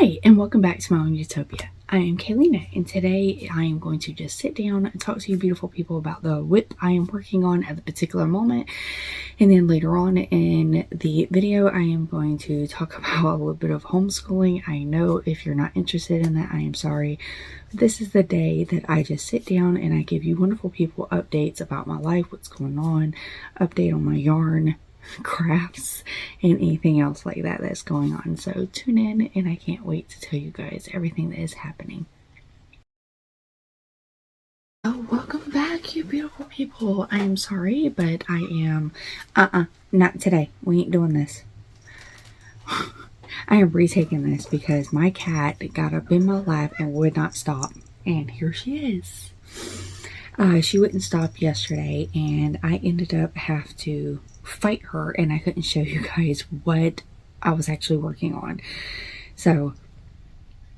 Hi, and welcome back to my own Utopia. I am Kayleena, and today I am going to just sit down and talk to you beautiful people about the whip I am working on at the particular moment. And then later on in the video, I am going to talk about a little bit of homeschooling. I know if you're not interested in that, I am sorry. But this is the day that I just sit down and I give you wonderful people updates about my life, what's going on, update on my yarn, crafts, and anything else like that that's going on. So tune in, and I can't wait to tell you guys everything that is happening. Oh, welcome back, you beautiful people. I am sorry, but I am not today. We ain't doing this. I am retaking this because my cat got up in my lap and would not stop, and here she is. She wouldn't stop yesterday, and I ended up have to fight her, and I couldn't show you guys what I was actually working on. So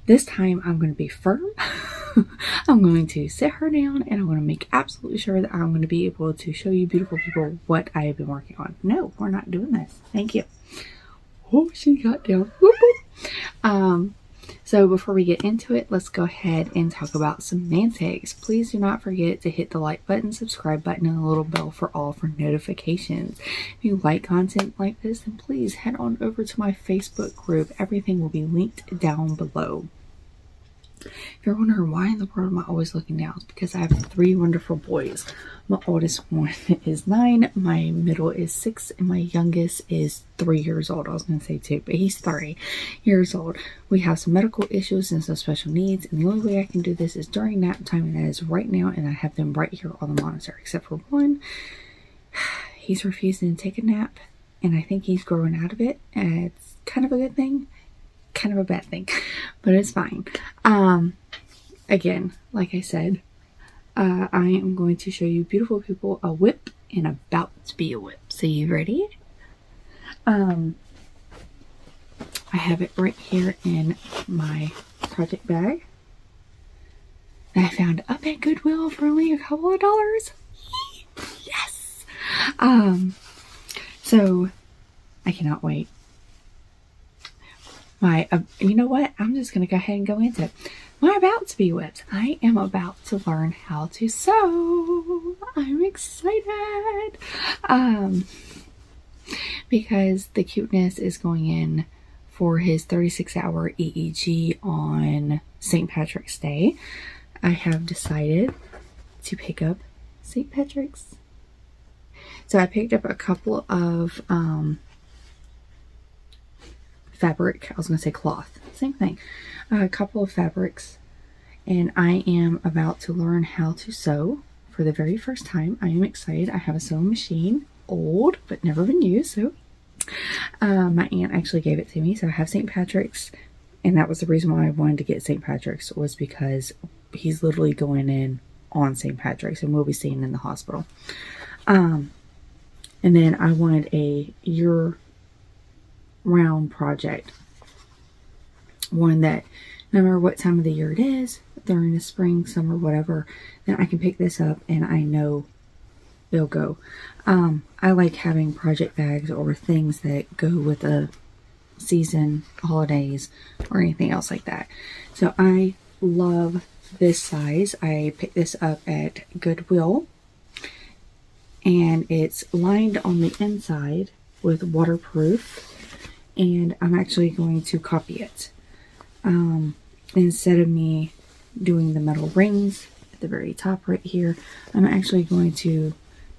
this time I'm going to be firm. I'm going to sit her down, and I'm going to make absolutely sure that I'm going to be able to show you beautiful people what I have been working on. No, we're not doing this. Thank you. Oh, she got down. Whoop, whoop. So before we get into it, let's go ahead and talk about semantics. Please do not forget to hit the like button, subscribe button, and the little bell for all for notifications. If you like content like this, then please head on over to my Facebook group. Everything will be linked down below. If you're wondering why in the world am I always looking down, it's because I have 3 wonderful boys. My oldest one is 9, my middle is 6, and my youngest is 3 years old. I was going to say 2, but he's 3 years old. We have some medical issues and some special needs, and the only way I can do this is during nap time, and that is right now, and I have them right here on the monitor, except for one. He's refusing to take a nap, and I think he's growing out of it, and it's kind of a good thing. Kind of a bad thing, but it's fine. Again, like I said, I am going to show you beautiful people a whip and about to be a whip. So you ready? I have it right here in my project bag that I found up at Goodwill for only a couple of dollars. Yes. So I cannot wait. You know what? I'm just going to go ahead and go into it. My about to be whips. I am about to learn how to sew. I'm excited. Because the cuteness is going in for his 36-hour EEG on St. Patrick's Day. I have decided to pick up St. Patrick's. So I picked up a couple of fabric. I was going to say cloth. Same thing. A couple of fabrics, and I am about to learn how to sew for the very first time. I am excited. I have a sewing machine, old but never been used. So my aunt actually gave it to me. So I have St. Patrick's, and that was the reason why I wanted to get St. Patrick's, was because he's literally going in on St. Patrick's, and we'll be staying in the hospital. And then I wanted a year-round project, one that no matter what time of the year it is, during the spring, summer, whatever, then I can pick this up and I know it'll go. I like having project bags or things that go with a season, holidays, or anything else like that. So I love this size. I picked this up at Goodwill, and it's lined on the inside with waterproof, and I'm actually going to copy it. Instead of me doing the metal rings at the very top right here, I'm actually going to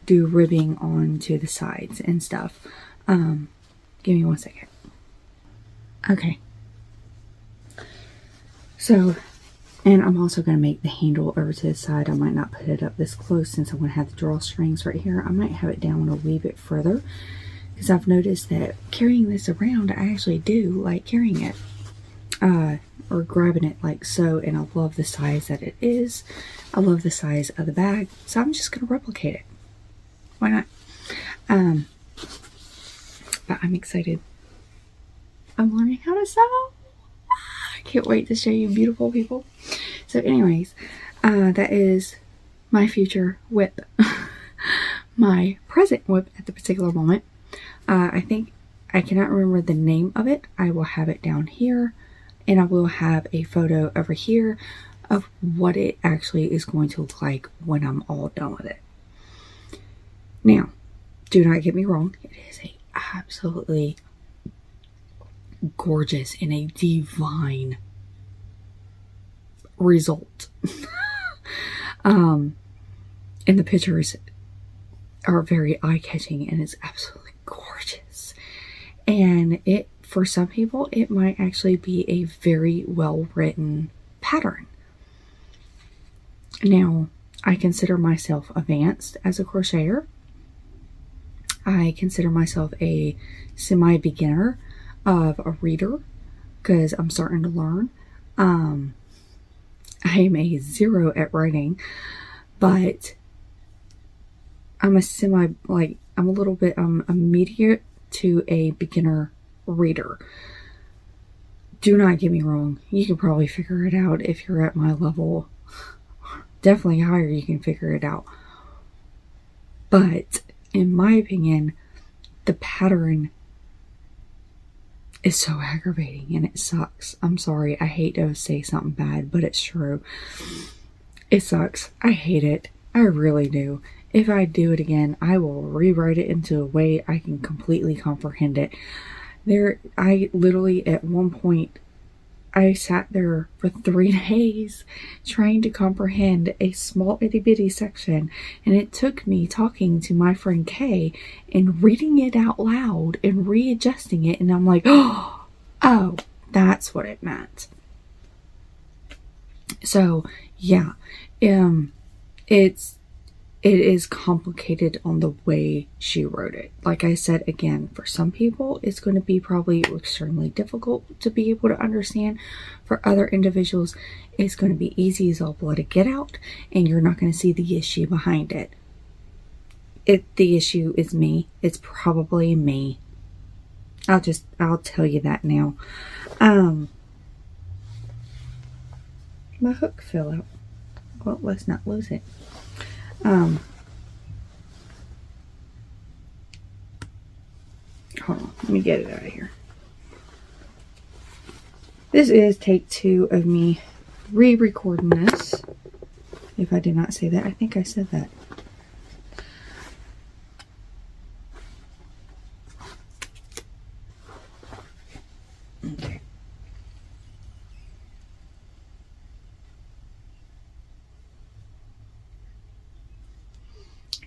do ribbing onto the sides and stuff. Give me 1 second. Okay. So, and I'm also going to make the handle over to the side. I might not put it up this close since I'm going to have the drawstrings right here. I might have it down a wee bit further, because I've noticed that carrying this around, I actually do like carrying it. Or grabbing it like so, and I love the size that it is. I love the size of the bag, so I'm just going to replicate it. Why not? But I'm excited. I'm learning how to sew. I can't wait to show you beautiful people. So anyways, that is my future whip. My present whip at the particular moment. I think I cannot remember the name of it. I will have it down here and I will have a photo over here of what it actually is going to look like when I'm all done with it. Now, do not get me wrong, it is a absolutely gorgeous and a divine result. And the pictures are very eye-catching, and it's absolutely gorgeous. And it, for some people, it might actually be a very well-written pattern. Now, I consider myself advanced as a crocheter. I consider myself a semi-beginner of a reader because I'm starting to learn. I am a 0 at writing, but I'm I'm a little bit, I'm immediate to a beginner reader. Do not get me wrong, you can probably figure it out if you're at my level. Definitely higher, you can figure it out. But in my opinion, the pattern is so aggravating and it sucks. I'm sorry, I hate to say something bad, but it's true. It sucks. I hate it. I really do. If I do it again, I will rewrite it into a way I can completely comprehend it. I literally, at one point, I sat there for 3 days trying to comprehend a small itty bitty section, and it took me talking to my friend Kay and reading it out loud and readjusting it, and I'm like, oh, that's what it meant. So yeah, it is complicated on the way she wrote it. Like I said, again, for some people, it's going to be probably extremely difficult to be able to understand. For other individuals, it's going to be easy as all blood to get out, and you're not going to see the issue behind it. The issue is me. It's probably me. I'll tell you that now. My hook fell out. Well, let's not lose it. Hold on, let me get it out of here. This is take 2 of me re-recording this. If I did not say that, I think I said that. Okay.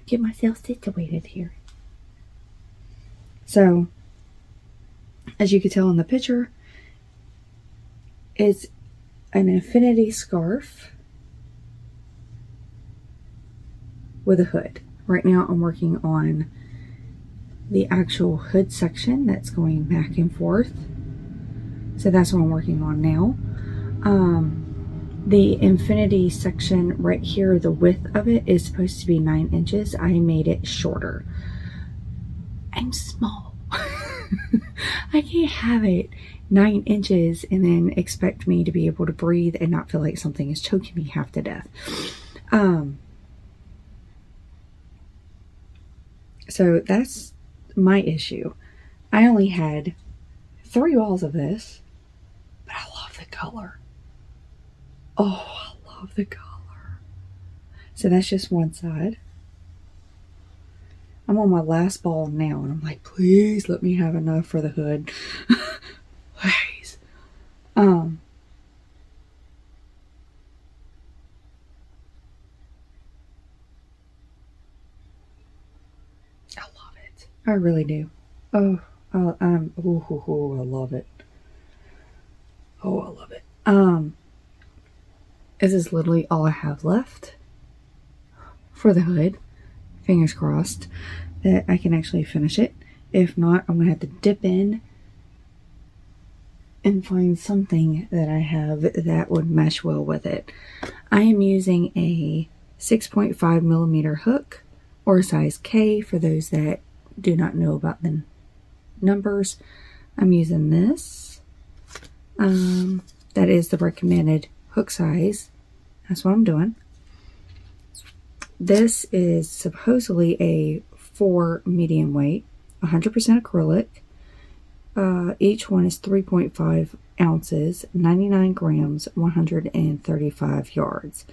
Get myself situated here. So, as you can tell in the picture, it's an infinity scarf with a hood. Right now I'm working on the actual hood section that's going back and forth. So that's what I'm working on now. The infinity section right here, the width of it is supposed to be 9 inches. I made it shorter. I'm small. I can't have it 9 inches and then expect me to be able to breathe and not feel like something is choking me half to death. So that's my issue. I only had 3 balls of this, but I love the color. Oh, I love the color. So that's just one side. I'm on my last ball now, and I'm like, please let me have enough for the hood. Please. I love it. I really do. Oh, I love it. Oh, I love it. This is literally all I have left for the hood. Fingers crossed that I can actually finish it. If not, I'm going to have to dip in and find something that I have that would mesh well with it. I am using a 6.5 millimeter hook, or size K for those that do not know about the numbers. I'm using this. That is the recommended hook size. That's what I'm doing. This is supposedly a 4 medium weight, 100% acrylic. Each one is 3.5 ounces, 99 grams, 135 yards,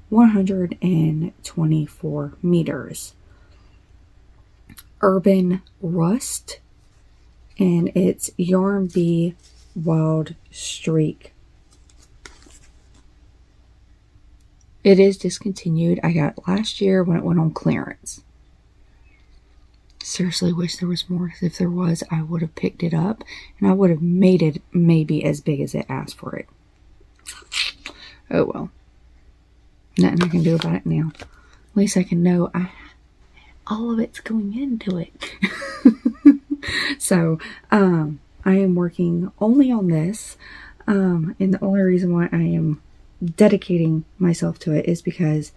124 meters. Urban Rust, and it's Yarn Bee Wild Streak. It is discontinued. I got it last year when it went on clearance. Seriously wish there was more. If there was, I would have picked it up and I would have made it maybe as big as it asked for it. Oh well. Nothing I can do about it now. At least I can know all of it's going into it. So, I am working only on this. And the only reason why I am dedicating myself to it is because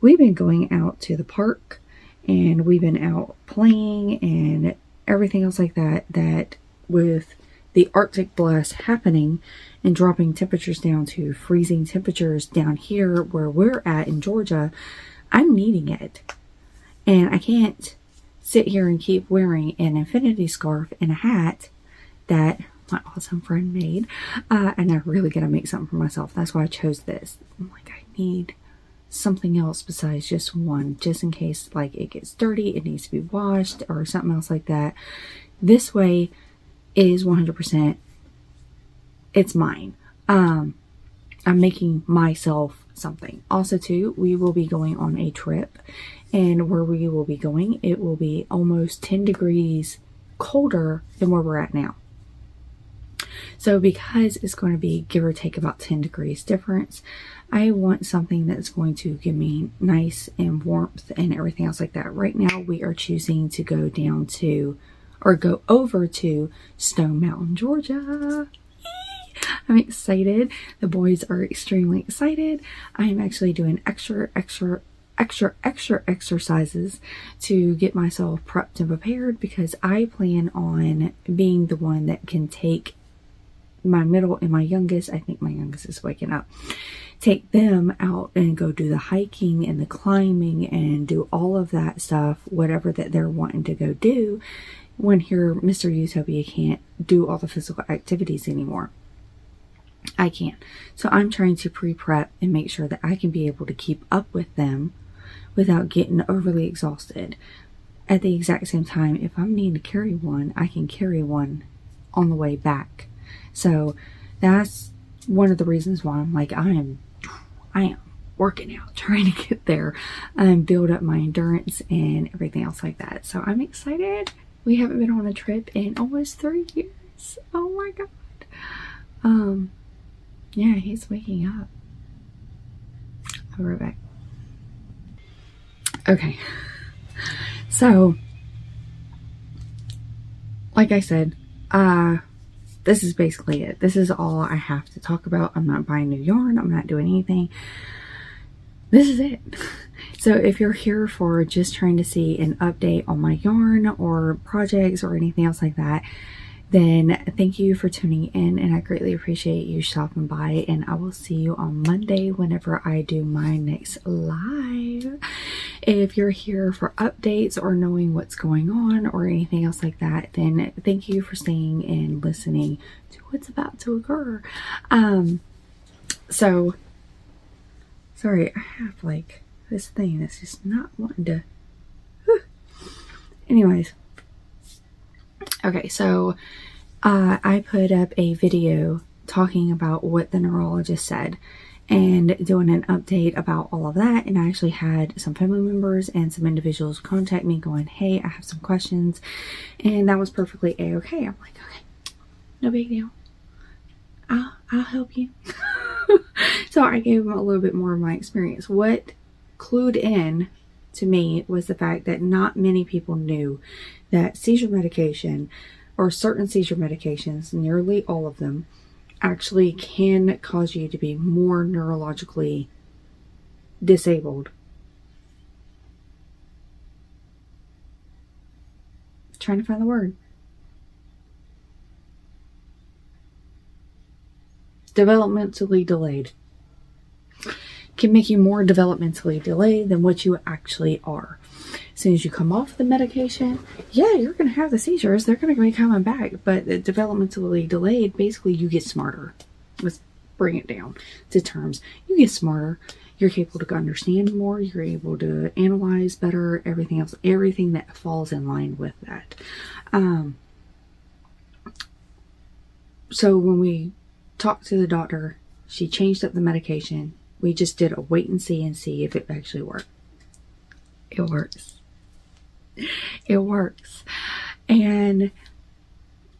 we've been going out to the park and we've been out playing and everything else like that, that with the Arctic blast happening and dropping temperatures down to freezing temperatures down here where we're at in Georgia, I'm needing it. And I can't sit here and keep wearing an infinity scarf and a hat that my awesome friend made. And I really gotta make something for myself. That's why I chose this. I'm like, I need something else besides just one, just in case like it gets dirty, it needs to be washed or something else like that. This way is 100%, it's mine. I'm making myself something. Also too, we will be going on a trip, and where we will be going, it will be almost 10 degrees colder than where we're at now. So because it's going to be give or take about 10 degrees difference, I want something that's going to give me nice and warmth and everything else like that. Right now we are choosing to go down to, or go over to Stone Mountain, Georgia. I'm excited. The boys are extremely excited. I am actually doing extra exercises to get myself prepped and prepared, because I plan on being the one that can take my middle and my youngest, I think my youngest is waking up, take them out and go do the hiking and the climbing and do all of that stuff, whatever that they're wanting to go do, when here Mr. Utopia can't do all the physical activities anymore. I can't. So I'm trying to pre-prep and make sure that I can be able to keep up with them without getting overly exhausted. At the exact same time, if I'm needing to carry one, I can carry one on the way back. So that's one of the reasons why I'm like, I am working out, trying to get there and build up my endurance and everything else like that. So I'm excited. We haven't been on a trip in almost 3 years. Oh my God. Yeah, he's waking up. I'll be right back. Okay. So, like I said, this is basically it. This is all I have to talk about. I'm not buying new yarn. I'm not doing anything. This is it. So if you're here for just trying to see an update on my yarn or projects or anything else like that, then thank you for tuning in, and I greatly appreciate you stopping by, and I will see you on Monday whenever I do my next live. If you're here for updates or knowing what's going on or anything else like that, then thank you for staying and listening to what's about to occur. So sorry, I have like this thing that's just not wanting to. Anyways. Okay, so I put up a video talking about what the neurologist said and doing an update about all of that. And I actually had some family members and some individuals contact me going, hey, I have some questions. And that was perfectly a-okay. I'm like, okay, no big deal. I'll help you. So I gave them a little bit more of my experience. What clued in to me was the fact that not many people knew that seizure medication, or certain seizure medications, nearly all of them, actually can cause you to be more neurologically disabled. Trying to find the word. Developmentally delayed. Can make you more developmentally delayed than what you actually are. As soon as you come off the medication, yeah, you're going to have the seizures. They're going to be coming back, but developmentally delayed, basically you get smarter. Let's bring it down to terms. You get smarter. You're capable to understand more. You're able to analyze better, everything else, everything that falls in line with that. So when we talked to the doctor, she changed up the medication. We just did a wait and see if it actually worked. It works. It works. And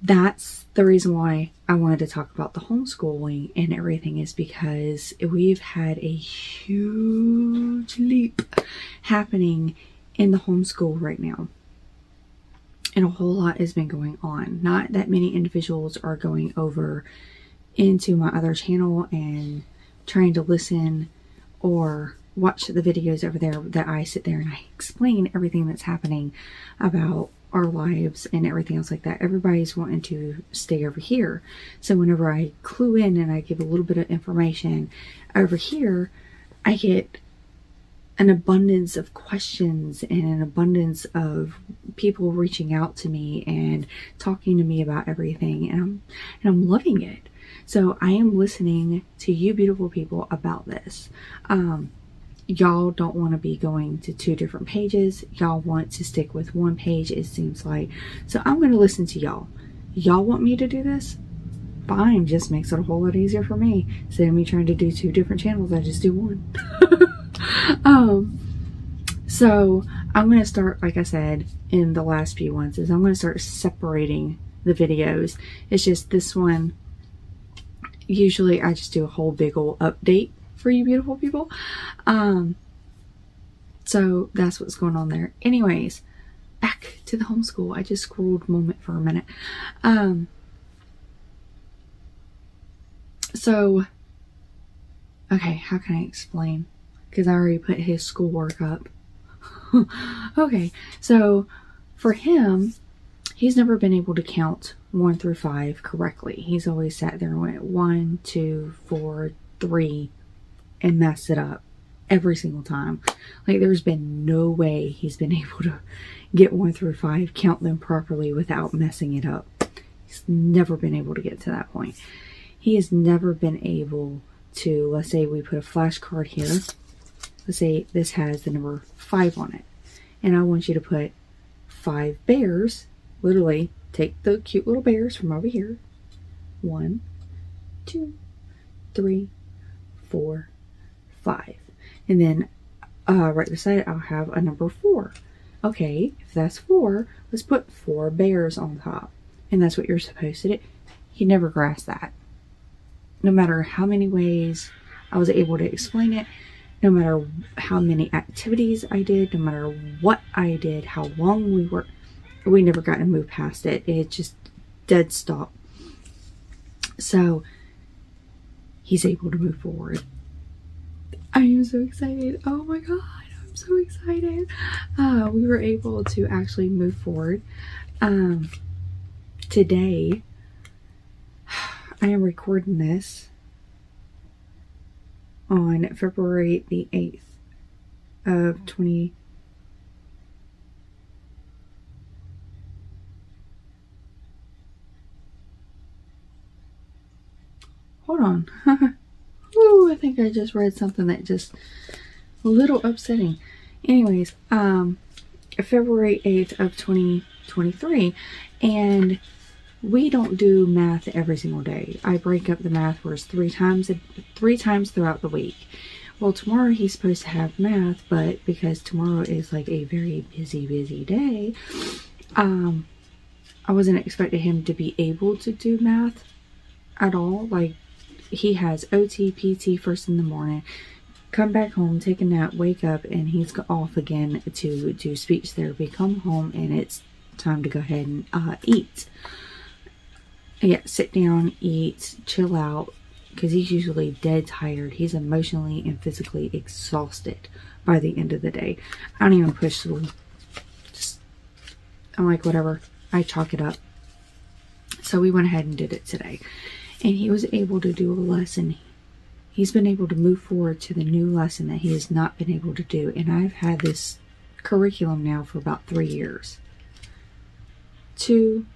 that's the reason why I wanted to talk about the homeschooling and everything, is because we've had a huge leap happening in the homeschool right now. And a whole lot has been going on. Not that many individuals are going over into my other channel and trying to listen or watch the videos over there that I sit there and I explain everything that's happening about our lives and everything else like that. Everybody's wanting to stay over here. So whenever I clue in and I give a little bit of information over here, I get an abundance of questions and an abundance of people reaching out to me and talking to me about everything, and I'm loving it. So I am listening to you beautiful people about this. Y'all don't want to be going to 2 different pages. Y'all want to stick with 1 page, it seems like. So I'm going to listen to y'all. Y'all want me to do this? Fine, just makes it a whole lot easier for me. Instead of me trying to do 2 different channels, I just do 1. So I'm going to start, like I said, in the last few ones, is I'm going to start separating the videos. It's just this one, usually I just do a whole big old update for you beautiful people. So that's what's going on there. Anyways, back to the homeschool. I just scrolled a moment for a minute. So, okay, how can I explain? Because I already put his schoolwork up. Okay, so for him, he's never been able to count 1 through 5 correctly. He's always sat there and went 1, 2, 4, 3 and messed it up every single time. Like, there's been no way he's been able to get 1 through 5, count them properly without messing it up. He's never been able to get to that point. He has never been able to, let's say we put a flashcard here. Let's say this has the number 5 on it. And I want you to put 5 bears. Literally, take the cute little bears from over here. 1, 2, 3, 4, 5. And then right beside it, I'll have a number 4. Okay, if that's 4, let's put 4 bears on top. And that's what you're supposed to do. He never grasped that. No matter how many ways I was able to explain it, no matter how many activities I did, no matter what I did, how long we worked, we never got to move past it. It just dead stop. So he's able to move forward. I am so excited. Oh my God, I'm so excited. We were able to actually move forward. Today, I am recording this on February the 8th of 20. Hold on. Ooh, I think I just read something that just a little upsetting. Anyways, February 8th of 2023, and we don't do math every single day. I break up the math words 3 times throughout the week. Well, tomorrow he's supposed to have math, but because tomorrow is like a very busy day, I wasn't expecting him to be able to do math at all. Like, he has OT, PT first in the morning, come back home, take a nap, wake up, and he's off again to do speech therapy. Come home and it's time to go ahead and eat. Yeah, sit down, eat, chill out, because he's usually dead tired. He's emotionally and physically exhausted by the end of the day. I don't even push through. I'm like, whatever. I chalk it up. So we went ahead and did it today. And he was able to do a lesson. He's been able to move forward to the new lesson that he has not been able to do. And I've had this curriculum now for about 3 years. 2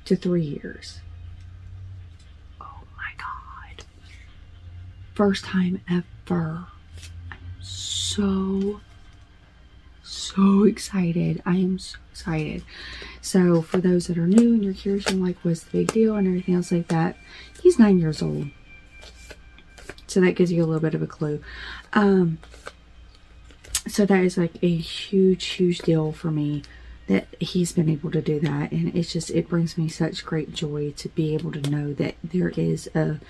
to 3 years. Oh my God. First time ever. I'm so excited. I am so excited. So for those that are new and you're curious and like, what's the big deal and everything else like that, he's 9 years old. So that gives you a little bit of a clue. So that is like a huge deal for me that he's been able to do that. And it's just, it brings me such great joy to be able to know that there is a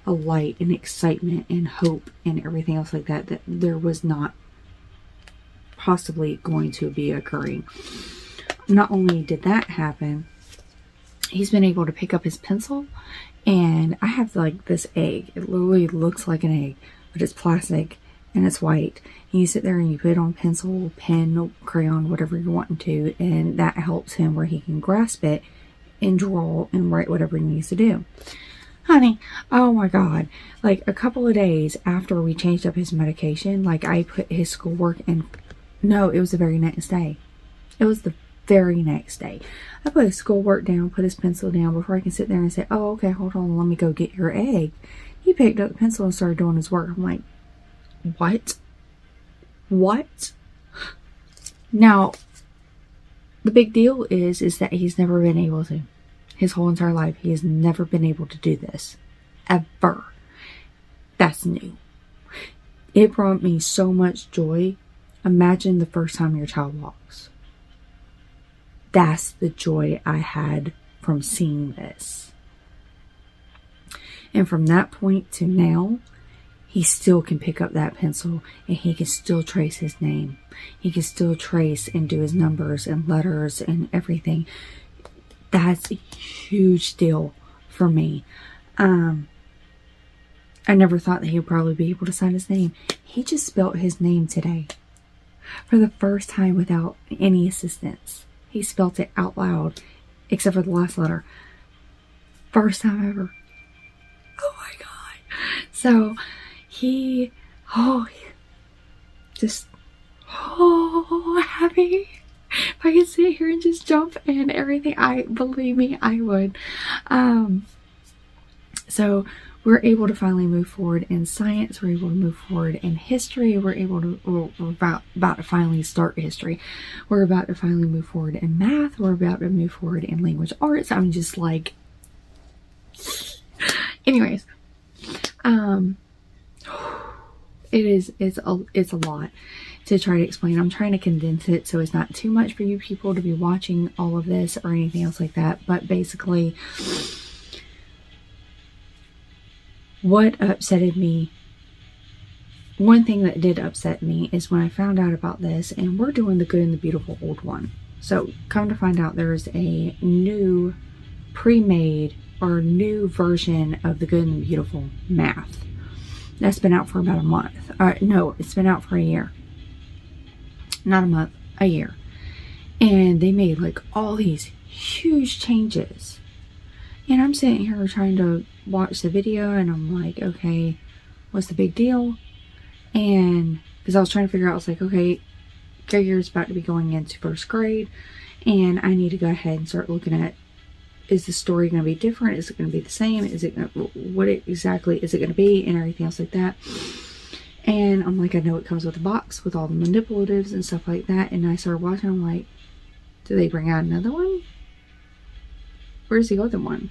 light and excitement and hope and everything else like that, that there was not possibly going to be occurring. Not only did that happen, he's been able to pick up his pencil, and I have like this egg. It literally looks like an egg, but it's plastic and it's white. And you sit there and you put it on pencil, pen, crayon, whatever you're wanting to, and that helps him where he can grasp it and draw and write whatever he needs to do. Honey, oh my God, like a couple of days after we changed up his medication, like I put his schoolwork in. No, it was the very next day. It was the very next day. I put his schoolwork down, put his pencil down before I can sit there and say, oh, okay, hold on, let me go get your egg. He picked up the pencil and started doing his work. I'm like, what? What? Now, the big deal is that he's never been able to. His whole entire life, he has never been able to do this. Ever. That's new. It brought me so much joy. Imagine the first time your child walks. That's the joy I had from seeing this. And from that point to now, he still can pick up that pencil and he can still trace his name. He can still trace and do his numbers and letters and everything. That's a huge deal for me. I never thought that he would probably be able to sign his name. He just spelled his name today. For the first time without any assistance. He spelled it out loud, except for the last letter. First time ever. Oh my God. So he, happy. If I could sit here and just jump and everything, believe me, I would. So we're able to finally move forward in science. We're able to move forward in history. We're about to finally start history. We're about to finally move forward in math. We're about to move forward in language arts. I'm just like, anyways, it's a lot to try to explain. I'm trying to condense it so it's not too much for you people to be watching all of this or anything else like that. But basically, what upsetted me, one thing that did upset me is when I found out about this, and we're doing the Good and the Beautiful old one. So come to find out there's a new pre-made or new version of the Good and the Beautiful math. That's been out for about a month. No, it's been out for a year. Not a month, a year. And they made like all these huge changes. And I'm sitting here trying to watch the video and I'm like, okay, what's the big deal? And because I was trying to figure out, I was like, okay, Carrier's about to be going into first grade and I need to go ahead and start looking at, is the story going to be different? Is it going to be the same? Is it gonna, what exactly is it going to be? And everything else like that. And I'm like, I know it comes with a box with all the manipulatives and stuff like that. And I started watching, I'm like, do they bring out another one? Where's the other one?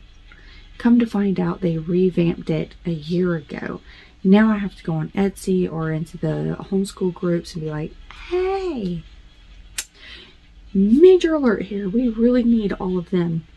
Come to find out, they revamped it a year ago. Now I have to go on Etsy or into the homeschool groups and be like, hey, major alert here. We really need all of them.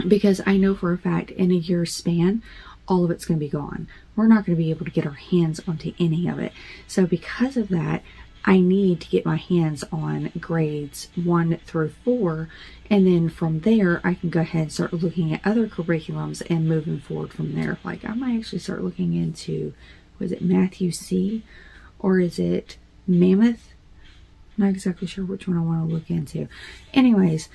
Because I know for a fact in a year's span, all of it's going to be gone. We're not going to be able to get our hands onto any of it. So because of that, I need to get my hands on grades 1 through 4. And then from there, I can go ahead and start looking at other curriculums and moving forward from there. Like I might actually start looking into, was it Matthew C? Or is it Mammoth? I'm not exactly sure which one I want to look into. Anyways,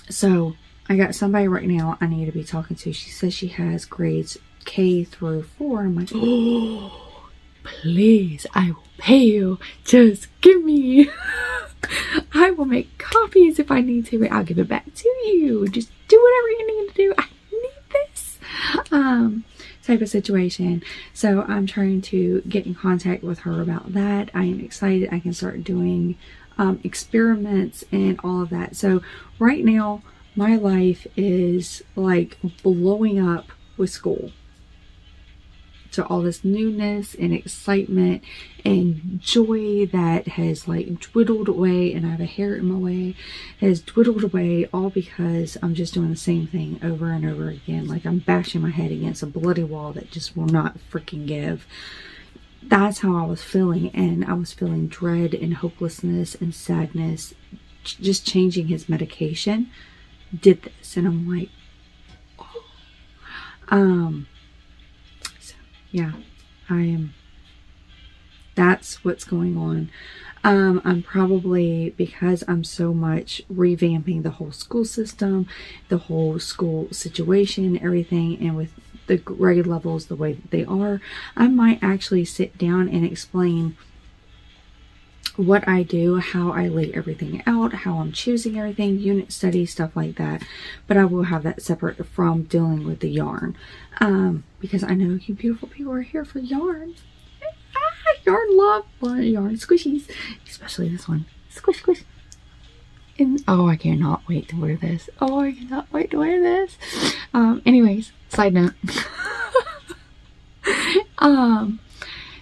so I got somebody right now I need to be talking to. She says she has grades K through 4. I'm like, oh, please, I will pay you. Just give me. I will make copies if I need to, but I'll give it back to you. Just do whatever you need to do. I need this. Type of situation. So I'm trying to get in contact with her about that. I am excited. I can start doing experiments and all of that. So right now my life is like blowing up with school. So all this newness and excitement and joy that has like dwindled away, and I have a hair in my way, has dwindled away, all because I'm just doing the same thing over and over again. Like I'm bashing my head against a bloody wall that just will not freaking give. That's how I was feeling, and I was feeling dread and hopelessness and sadness. Just changing his medication did this, and I'm like, oh. Yeah, that's what's going on. I'm probably, because I'm so much revamping the whole school system, the whole school situation, everything, and with the grade levels the way that they are, I might actually sit down and explain what I do, how I lay everything out, how I'm choosing everything, unit studies, stuff like that. But I will have that separate from dealing with the yarn. Because I know you beautiful people are here for yarn. Yarn love, yarn squishies. Especially this one. Squish, squish. And, oh, I cannot wait to wear this. Oh, I cannot wait to wear this. Anyways, side note.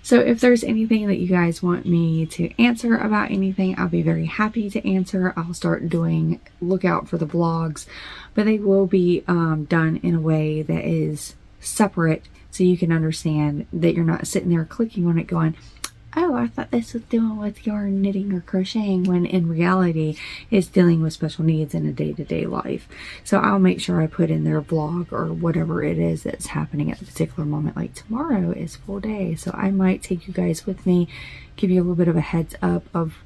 So if there's anything that you guys want me to answer about anything, I'll be very happy to answer. I'll start doing, look out for the vlogs, but they will be done in a way that is separate, so you can understand that you're not sitting there clicking on it going, oh, I thought this was dealing with yarn, knitting, or crocheting, when in reality it's dealing with special needs in a day-to-day life. So I'll make sure I put in their vlog or whatever it is that's happening at the particular moment. Like tomorrow is full day, so I might take you guys with me, give you a little bit of a heads up of,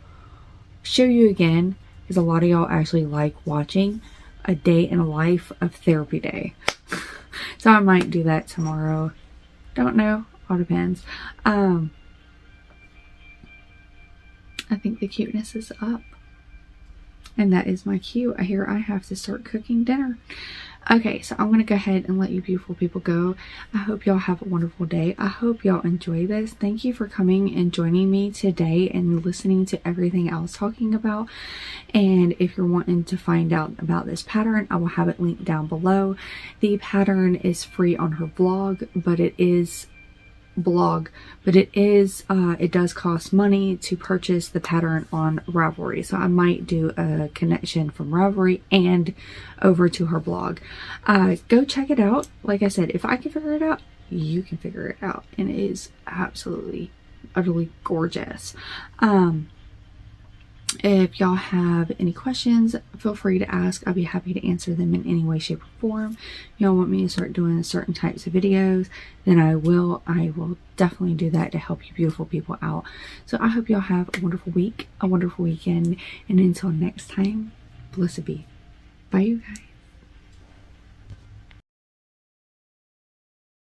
show you again, because a lot of y'all actually like watching a day in a life of therapy day. So I might do that tomorrow. Don't know, all depends. I think the cuteness is up. And that is my cue. I hear I have to start cooking dinner. Okay, so I'm going to go ahead and let you beautiful people go. I hope y'all have a wonderful day. I hope y'all enjoy this. Thank you for coming and joining me today and listening to everything I was talking about. And if you're wanting to find out about this pattern, I will have it linked down below. The pattern is free on her blog, but it is it does cost money to purchase the pattern on Ravelry. So I might do a connection from Ravelry and over to her blog. Go check it out. Like I said, if I can figure it out, you can figure it out, and it is absolutely utterly gorgeous. If y'all have any questions, feel free to ask. I'll be happy to answer them in any way, shape, or form. If y'all want me to start doing certain types of videos, then I will definitely do that to help you beautiful people out. So I hope y'all have a wonderful week, a wonderful weekend, and until next time, blessed be. Bye, you guys.